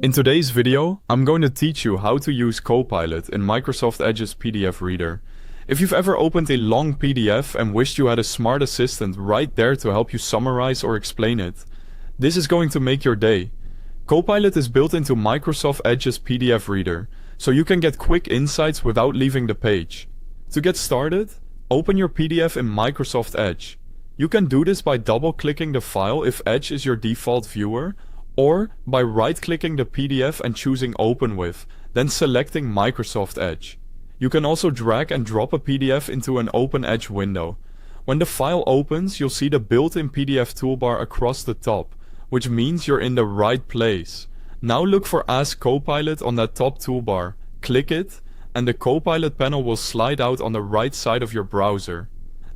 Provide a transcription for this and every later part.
In today's video, I'm going to teach you how to use Copilot in Microsoft Edge's PDF Reader. If you've ever opened a long PDF and wished you had a smart assistant right there to help you summarize or explain it, this is going to make your day. Copilot is built into Microsoft Edge's PDF Reader, so you can get quick insights without leaving the page. To get started, open your PDF in Microsoft Edge. You can do this by double-clicking the file if Edge is your default viewer, or by right-clicking the PDF and choosing Open With, then selecting Microsoft Edge. You can also drag and drop a PDF into an Open Edge window. When the file opens, you'll see the built-in PDF toolbar across the top, which means you're in the right place. Now look for Ask Copilot on that top toolbar, click it, and the Copilot panel will slide out on the right side of your browser.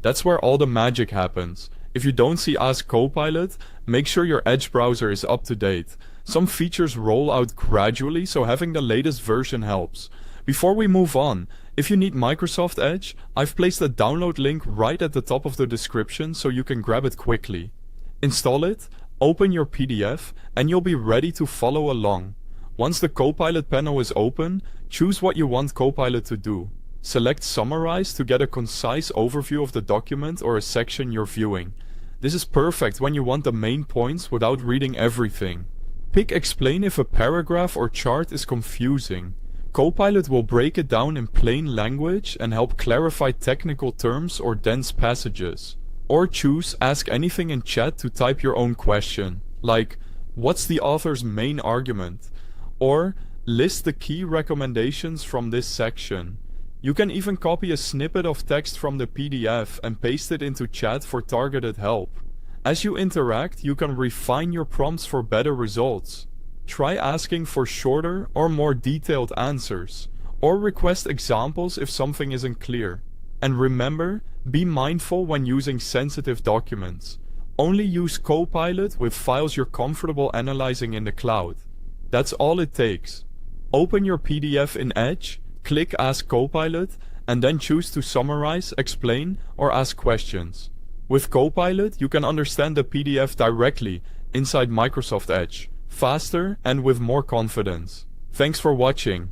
That's where all the magic happens. If you don't see Ask Copilot, make sure your Edge browser is up to date. Some features roll out gradually, so having the latest version helps. Before we move on, if you need Microsoft Edge, I've placed a download link right at the top of the description so you can grab it quickly. Install it, open your PDF, and you'll be ready to follow along. Once the Copilot panel is open, choose what you want Copilot to do. Select Summarize to get a concise overview of the document or a section you're viewing. This is perfect when you want the main points without reading everything. Pick Explain if a paragraph or chart is confusing. Copilot will break it down in plain language and help clarify technical terms or dense passages. Or choose Ask Anything in Chat to type your own question, like, what's the author's main argument? Or, list the key recommendations from this section. You can even copy a snippet of text from the PDF and paste it into chat for targeted help. As you interact, you can refine your prompts for better results. Try asking for shorter or more detailed answers, or request examples if something isn't clear. And remember, be mindful when using sensitive documents. Only use Copilot with files you're comfortable analyzing in the cloud. That's all it takes. Open your PDF in Edge, click Ask Copilot, and then choose to summarize, explain, or ask questions. With Copilot, you can understand the PDF directly inside Microsoft Edge, faster and with more confidence. Thanks for watching.